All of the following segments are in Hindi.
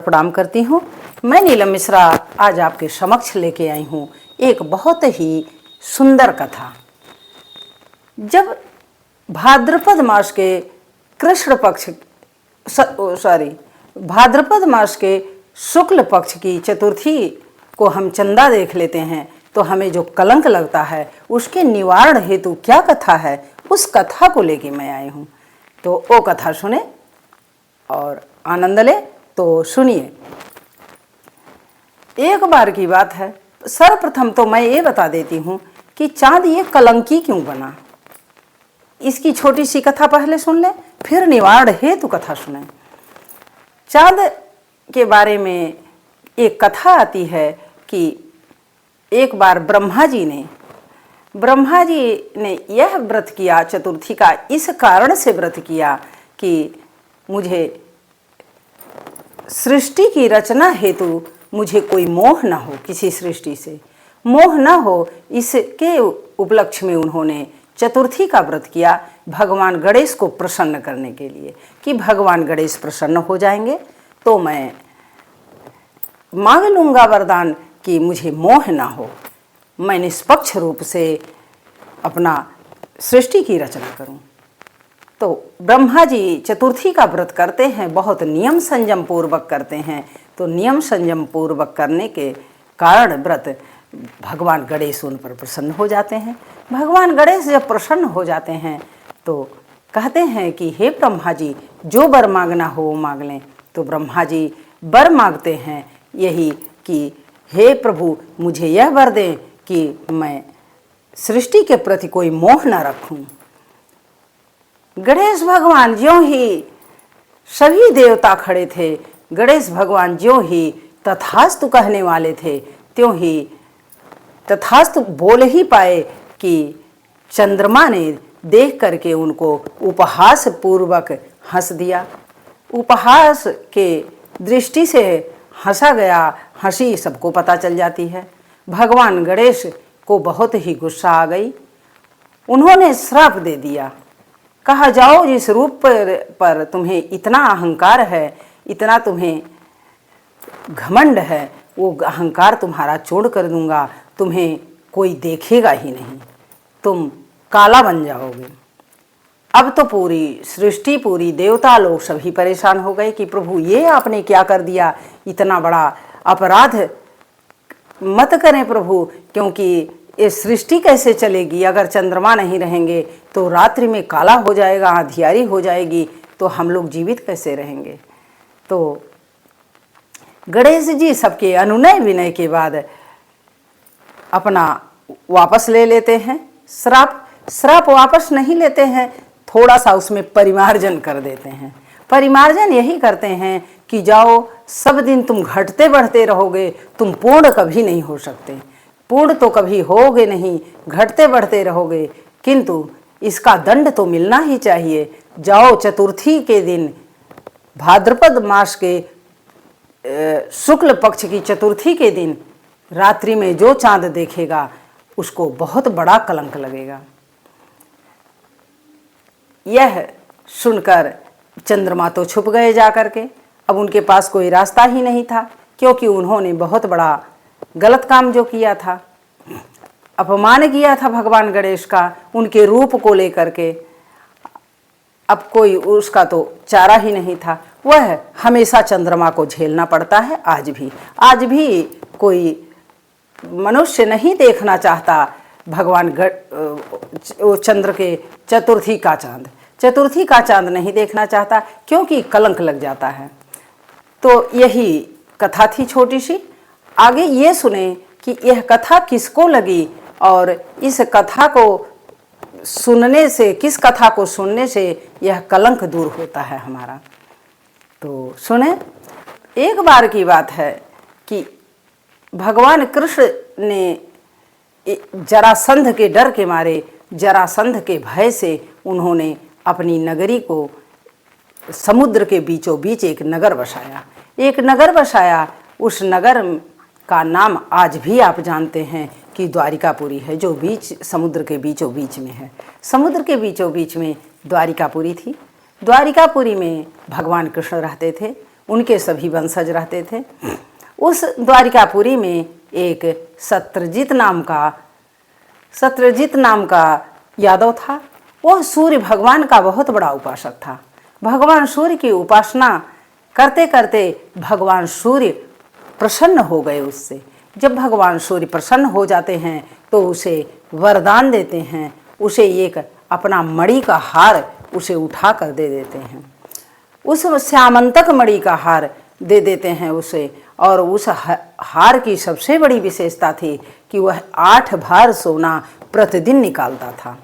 प्रणाम करती हूँ। मैं नीलम मिश्रा आज आपके समक्ष लेके आई हूँ एक बहुत ही सुंदर कथा। जब भाद्रपद मास के कृष्ण पक्ष भाद्रपद मास के शुक्ल पक्ष की चतुर्थी को हम चंदा देख लेते हैं तो हमें जो कलंक लगता है उसके निवारण हेतु क्या कथा है, उस कथा को लेके मैं आई हूँ। तो वो कथा सुने और आनंद ले। तो सुनिए। एक बार की बात है। सर्वप्रथम तो मैं ये बता देती हूँ कि चांद ये कलंकी क्यों बना। इसकी छोटी सी कथा पहले सुन ले, फिर निवारण हेतु कथा सुने। चांद के बारे में एक कथा आती है कि एक बार ब्रह्मा जी ने यह व्रत किया, चतुर्थी का इस कारण से व्रत किया कि मुझे सृष्टि की रचना हेतु मुझे कोई मोह न हो, किसी सृष्टि से मोह न हो, इसके उपलक्ष्य में उन्होंने चतुर्थी का व्रत किया भगवान गणेश को प्रसन्न करने के लिए कि भगवान गणेश प्रसन्न हो जाएंगे तो मैं मांग लूँगा वरदान कि मुझे मोह ना हो, मैं निष्पक्ष रूप से अपना सृष्टि की रचना करूं। तो ब्रह्मा जी चतुर्थी का व्रत करते हैं, बहुत नियम संयम पूर्वक करते हैं। तो नियम संयम पूर्वक करने के कारण व्रत भगवान गणेश उन पर प्रसन्न हो जाते हैं। भगवान गणेश जब प्रसन्न हो जाते हैं तो कहते हैं कि हे ब्रह्मा जी, जो वर मांगना हो वो मांग लें। तो ब्रह्मा जी वर मांगते हैं यही कि हे प्रभु, मुझे यह वर दें कि मैं सृष्टि के प्रति कोई मोह न रखूं। गणेश भगवान ज्यों ही, सभी देवता खड़े थे, गणेश भगवान ज्यों ही तथास्तु कहने वाले थे त्यों ही तथास्तु बोल ही पाए कि चंद्रमा ने देख करके उनको उपहास पूर्वक हंस दिया। उपहास के दृष्टि से हंसा गया, हंसी सबको पता चल जाती है। भगवान गणेश को बहुत ही गुस्सा आ गई। उन्होंने श्राप दे दिया, कहा जाओ जिस रूप पर तुम्हें इतना अहंकार है, इतना तुम्हें घमंड है, वो अहंकार तुम्हारा चोड़ कर दूंगा, तुम्हें कोई देखेगा ही नहीं, तुम काला बन जाओगे। अब तो पूरी सृष्टि, पूरी देवता लोग सभी परेशान हो गए कि प्रभु ये आपने क्या कर दिया, इतना बड़ा अपराध मत करें प्रभु, क्योंकि ये सृष्टि कैसे चलेगी, अगर चंद्रमा नहीं रहेंगे तो रात्रि में काला हो जाएगा, अंधियारी हो जाएगी, तो हम लोग जीवित कैसे रहेंगे। तो गणेश जी सबके अनुनय विनय के बाद अपना वापस ले लेते हैं श्राप वापस नहीं लेते हैं, थोड़ा सा उसमें परिमार्जन कर देते हैं। परिमार्जन यही करते हैं कि जाओ सब दिन तुम घटते बढ़ते रहोगे, तुम पूर्ण कभी नहीं हो सकते, पूर्ण तो कभी होगे नहीं, घटते बढ़ते रहोगे, किंतु इसका दंड तो मिलना ही चाहिए। जाओ चतुर्थी के दिन, भाद्रपद मास के शुक्ल पक्ष की चतुर्थी के दिन रात्रि में जो चांद देखेगा उसको बहुत बड़ा कलंक लगेगा। यह सुनकर चंद्रमा तो छुप गए जा करके, अब उनके पास कोई रास्ता ही नहीं था, क्योंकि उन्होंने बहुत बड़ा गलत काम जो किया था, अपमान किया था भगवान गणेश का उनके रूप को लेकर के। अब कोई उसका तो चारा ही नहीं था, वह हमेशा चंद्रमा को झेलना पड़ता है। आज भी कोई मनुष्य नहीं देखना चाहता भगवान चंद्र के चतुर्थी का चांद नहीं देखना चाहता, क्योंकि कलंक लग जाता है। तो यही कथा थी छोटी सी। आगे ये सुने कि यह कथा किसको लगी और इस कथा को सुनने से, किस कथा को सुनने से यह कलंक दूर होता है हमारा। तो सुने। एक बार की बात है कि भगवान कृष्ण ने जरासंध के डर के मारे, जरासंध के भय से उन्होंने अपनी नगरी को समुद्र के बीचों बीच एक नगर बसाया। उस नगर का नाम आज भी आप जानते हैं कि द्वारिकापुरी है, जो समुद्र के बीचों बीच में है। समुद्र के बीचों बीच में द्वारिकापुरी थी। द्वारिकापुरी में भगवान कृष्ण रहते थे। उनके सभी वंशज रहते थे। उस द्वारिकापुरी में एक सत्रजीत नाम का यादव था। वह सूर्य भगवान का बहुत बड़ा उपासक था। भगवान सूर्य की उपासना करते करते भगवान सूर्य प्रसन्न हो गए उससे। जब भगवान सूर्य प्रसन्न हो जाते हैं तो उसे वरदान देते हैं, उसे एक अपना मणि का हार उसे उठा कर दे देते हैं। उस श्यामंतक मणि का हार दे देते हैं उसे। और उस हार की सबसे बड़ी विशेषता थी कि वह 8 भार सोना प्रतिदिन निकालता था।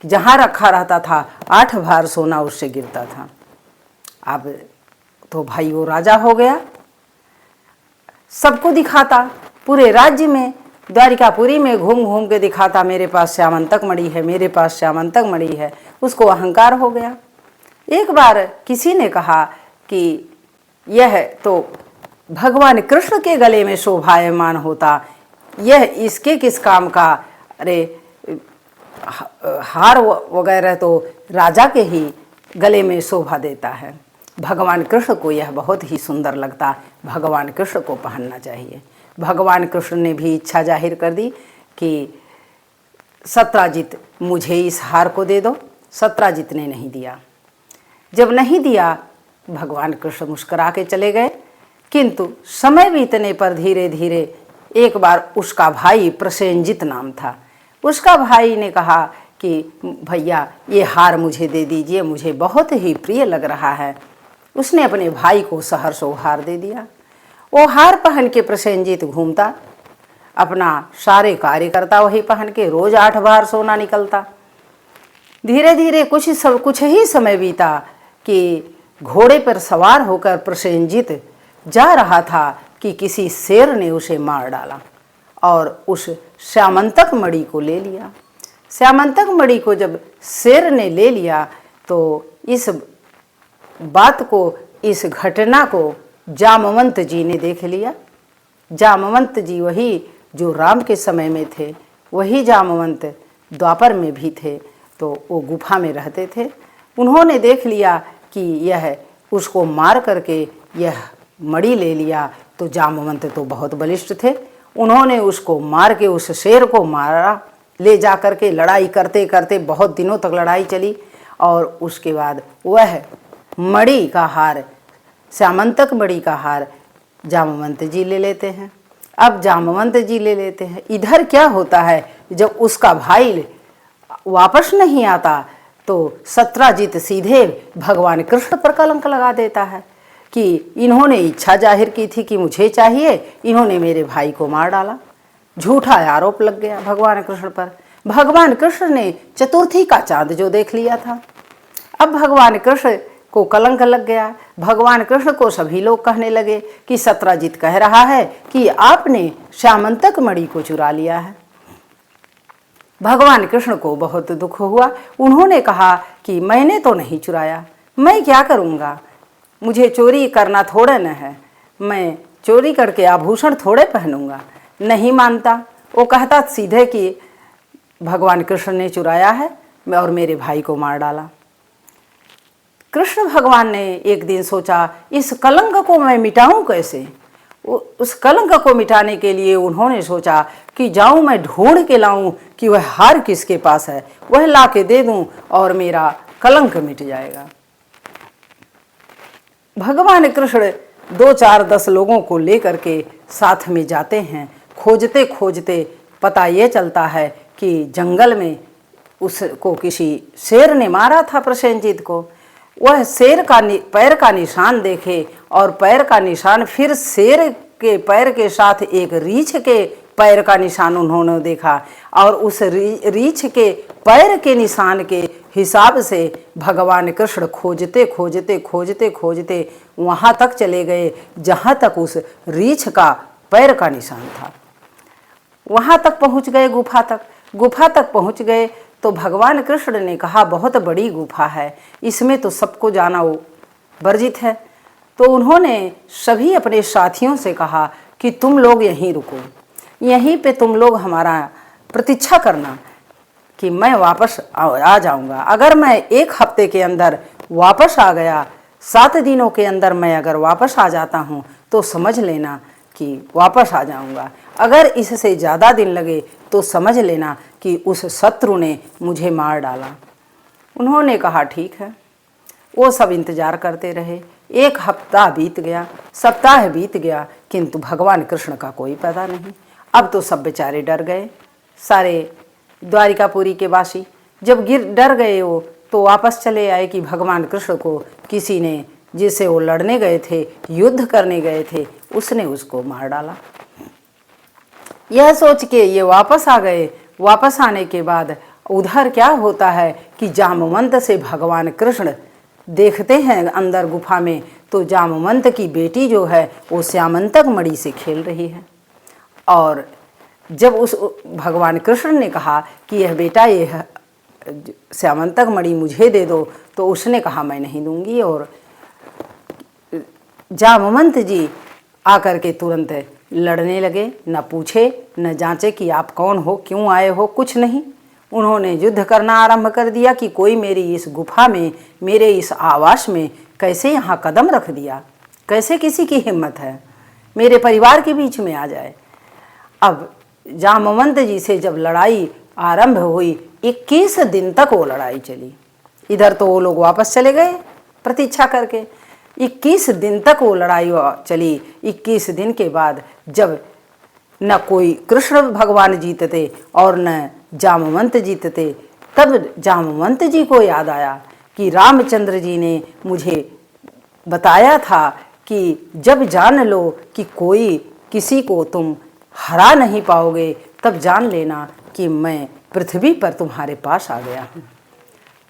जहाँ रखा रहता था 8 भार सोना उससे गिरता था। अब तो भाई वो राजा हो गया, सबको दिखाता, पूरे राज्य में द्वारिकापुरी में घूम घूम के दिखाता, मेरे पास श्यामंतक मणि है, मेरे पास श्यामंतक मणि है। उसको अहंकार हो गया। एक बार किसी ने कहा कि यह तो भगवान कृष्ण के गले में शोभायमान होता, यह इसके किस काम का? अरे हार वगैरह तो राजा के ही गले में शोभा देता है। भगवान कृष्ण को यह बहुत ही सुंदर लगता, भगवान कृष्ण को पहनना चाहिए। भगवान कृष्ण ने भी इच्छा जाहिर कर दी कि सत्राजित मुझे इस हार को दे दो। सत्राजित ने नहीं दिया। जब नहीं दिया भगवान कृष्ण मुस्कुरा के चले गए। किंतु समय बीतने पर धीरे धीरे एक बार उसका भाई प्रसेनजित नाम था, उसका भाई ने कहा कि भैया ये हार मुझे दे दीजिए, मुझे बहुत ही प्रिय लग रहा है। उसने अपने भाई को सहर्ष वो हार दे दिया। वो हार पहन के प्रसेनजित घूमता, अपना सारे कार्य करता वही पहन के। रोज 8 बार सोना निकलता। धीरे धीरे कुछ ही समय बीता कि घोड़े पर सवार होकर प्रसेनजित जा रहा था कि किसी शेर ने उसे मार डाला और उस श्यामंतक मणि को ले लिया। श्यामंतक मणि को जब शेर ने ले लिया तो इस बात को, इस घटना को जामवंत जी ने देख लिया। जामवंत जी वही जो राम के समय में थे, वही जामवंत द्वापर में भी थे, तो वो गुफा में रहते थे। उन्होंने देख लिया कि यह उसको मार करके यह मणि ले लिया। तो जामवंत तो बहुत बलिष्ठ थे, उन्होंने उसको मार के उस शेर को मारा। ले जा कर के लड़ाई करते करते बहुत दिनों तक लड़ाई चली और उसके बाद वह मणि का हार, श्यामंतक मणि का हार जामवंत जी ले लेते हैं। अब जामवंत जी ले लेते हैं। इधर क्या होता है, जब उसका भाई वापस नहीं आता तो सत्राजित सीधे भगवान कृष्ण पर कलंक लगा देता है कि इन्होंने इच्छा जाहिर की थी कि मुझे चाहिए, इन्होंने मेरे भाई को मार डाला। झूठा आरोप लग गया भगवान कृष्ण पर। भगवान कृष्ण ने चतुर्थी का चांद जो देख लिया था, अब भगवान कृष्ण को कलंक लग गया। भगवान कृष्ण को सभी लोग कहने लगे कि सत्राजित कह रहा है कि आपने श्यामंतक मणि को चुरा लिया है। भगवान कृष्ण को बहुत दुख हुआ। उन्होंने कहा कि मैंने तो नहीं चुराया, मैं क्या करूँगा, मुझे चोरी करना थोड़ा न है, मैं चोरी करके आभूषण थोड़े पहनूंगा। नहीं मानता, वो कहता सीधे कि भगवान कृष्ण ने चुराया है और मेरे भाई को मार डाला। कृष्ण भगवान ने एक दिन सोचा इस कलंक को मैं मिटाऊं कैसे। उस कलंक को मिटाने के लिए उन्होंने सोचा कि जाऊं मैं ढूंढ के लाऊं कि वह हार किसके पास है, वह ला के दे दूं और मेरा कलंक मिट जाएगा। भगवान कृष्ण 2, 4, 10 लोगों को लेकर के साथ में जाते हैं। खोजते खोजते पता ये चलता है कि जंगल में उसको किसी शेर ने मारा था प्रसेनजित को। वह शेर का पैर का निशान देखे और पैर का निशान फिर शेर के पैर के साथ एक रीछ के पैर का निशान उन्होंने देखा और उस रीछ के पैर के निशान के हिसाब से भगवान कृष्ण खोजते खोजते खोजते खोजते वहाँ तक चले गए जहाँ तक उस रीछ का पैर का निशान था। वहाँ तक पहुँच गए, गुफा तक पहुँच गए तो भगवान कृष्ण ने कहा बहुत बड़ी गुफा है, इसमें तो सबको जाना वर्जित है। तो उन्होंने सभी अपने साथियों से कहा कि तुम लोग यहीं रुको, यहीं पे तुम लोग हमारा प्रतीक्षा करना कि मैं वापस आ जाऊंगा। अगर मैं 1 हफ्ते के अंदर वापस आ गया 7 दिनों के अंदर मैं अगर वापस आ जाता हूँ तो समझ लेना कि वापस आ जाऊँगा, अगर इससे ज़्यादा दिन लगे तो समझ लेना कि उस शत्रु ने मुझे मार डाला। उन्होंने कहा ठीक है। वो सब इंतज़ार करते रहे। 1 हफ्ता बीत गया, सप्ताह बीत गया, किंतु भगवान कृष्ण का कोई पता नहीं। अब तो सब बेचारे डर गए, सारे द्वारिकापुरी के वासी जब डर गए वो तो वापस चले आए कि भगवान कृष्ण को किसी ने, जिसे वो लड़ने गए थे, युद्ध करने गए थे, उसने उसको मार डाला। यह सोच के ये वापस आ गए। वापस आने के बाद उधर क्या होता है कि जामवंत से भगवान कृष्ण देखते हैं अंदर गुफा में, तो जामवंत की बेटी जो है वो श्यामंतक मणि से खेल रही है। और जब उस भगवान कृष्ण ने कहा कि यह बेटा, यह श्यामंतक मणि मुझे दे दो, तो उसने कहा मैं नहीं दूंगी। और जामवंत जी आकर के तुरंत लड़ने लगे, न पूछे न जांचे कि आप कौन हो, क्यों आए हो, कुछ नहीं। उन्होंने युद्ध करना आरंभ कर दिया कि कोई मेरी इस गुफा में, मेरे इस आवास में कैसे यहाँ कदम रख दिया, कैसे किसी की हिम्मत है मेरे परिवार के बीच में आ जाए। अब जामवंत जी से जब लड़ाई आरंभ हुई, 21 दिन तक वो लड़ाई चली। इधर तो वो लोग वापस चले गए प्रतीक्षा करके, 21 दिन तक वो लड़ाई चली। 21 दिन के बाद जब न कोई कृष्ण भगवान जीतते और न जामवंत जीतते, तब जामवंत जी को याद आया कि रामचंद्र जी ने मुझे बताया था कि जब जान लो कि कोई किसी को तुम हरा नहीं पाओगे, तब जान लेना कि मैं पृथ्वी पर तुम्हारे पास आ गया हूँ।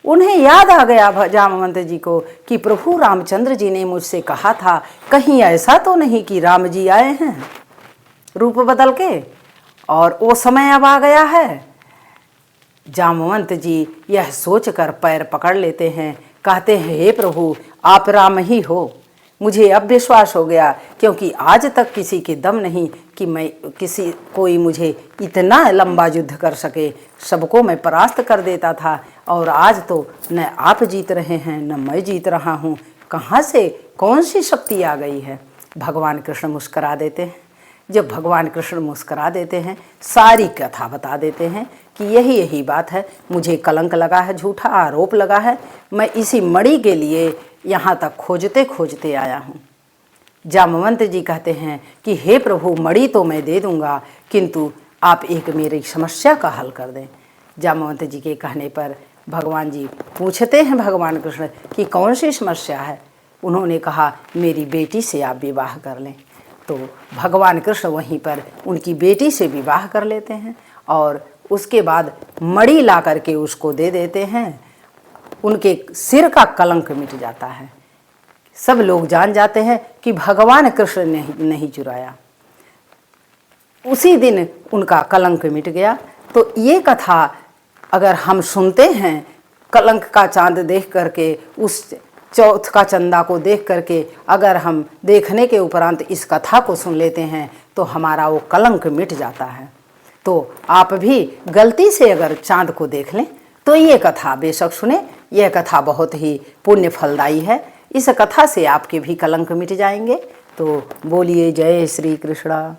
उन्हें याद आ गया जामवंत जी को कि प्रभु रामचंद्र जी ने मुझसे कहा था, कहीं ऐसा तो नहीं कि राम जी आए हैं रूप बदल के, और वो समय अब आ गया है। जामवंत जी यह सोचकर पैर पकड़ लेते हैं, कहते हैं हे प्रभु आप राम ही हो। मुझे अब विश्वास हो गया, क्योंकि आज तक किसी के दम नहीं कि मैं कोई मुझे इतना लंबा युद्ध कर सके, सबको मैं परास्त कर देता था, और आज तो न आप जीत रहे हैं न मैं जीत रहा हूँ, कहाँ से कौन सी शक्ति आ गई है। भगवान कृष्ण मुस्करा देते हैं। जब भगवान कृष्ण मुस्करा देते हैं, सारी कथा बता देते हैं कि यही बात है, मुझे कलंक लगा है, झूठा आरोप लगा है, मैं इसी मणि के लिए यहाँ तक खोजते खोजते आया हूँ। जामवंत जी कहते हैं कि हे प्रभु मणि तो मैं दे दूँगा, किंतु आप एक मेरी समस्या का हल कर दें। जामवंत जी के कहने पर भगवान जी पूछते हैं भगवान कृष्ण कि कौन सी समस्या है। उन्होंने कहा मेरी बेटी से आप विवाह कर लें। तो भगवान कृष्ण वहीं पर उनकी बेटी से विवाह कर लेते हैं और उसके बाद मणि ला करके उसको दे देते हैं। उनके सिर का कलंक मिट जाता है। सब लोग जान जाते हैं कि भगवान कृष्ण ने नहीं चुराया। उसी दिन उनका कलंक मिट गया। तो ये कथा अगर हम सुनते हैं, कलंक का चांद देख करके, उस चौथ का चंदा को देख करके अगर हम देखने के उपरांत इस कथा को सुन लेते हैं, तो हमारा वो कलंक मिट जाता है। तो आप भी गलती से अगर चांद को देख लें तो ये कथा बेशक सुने। यह कथा बहुत ही पुण्य फलदायी है। इस कथा से आपके भी कलंक मिट जाएंगे। तो बोलिए जय श्री कृष्णा।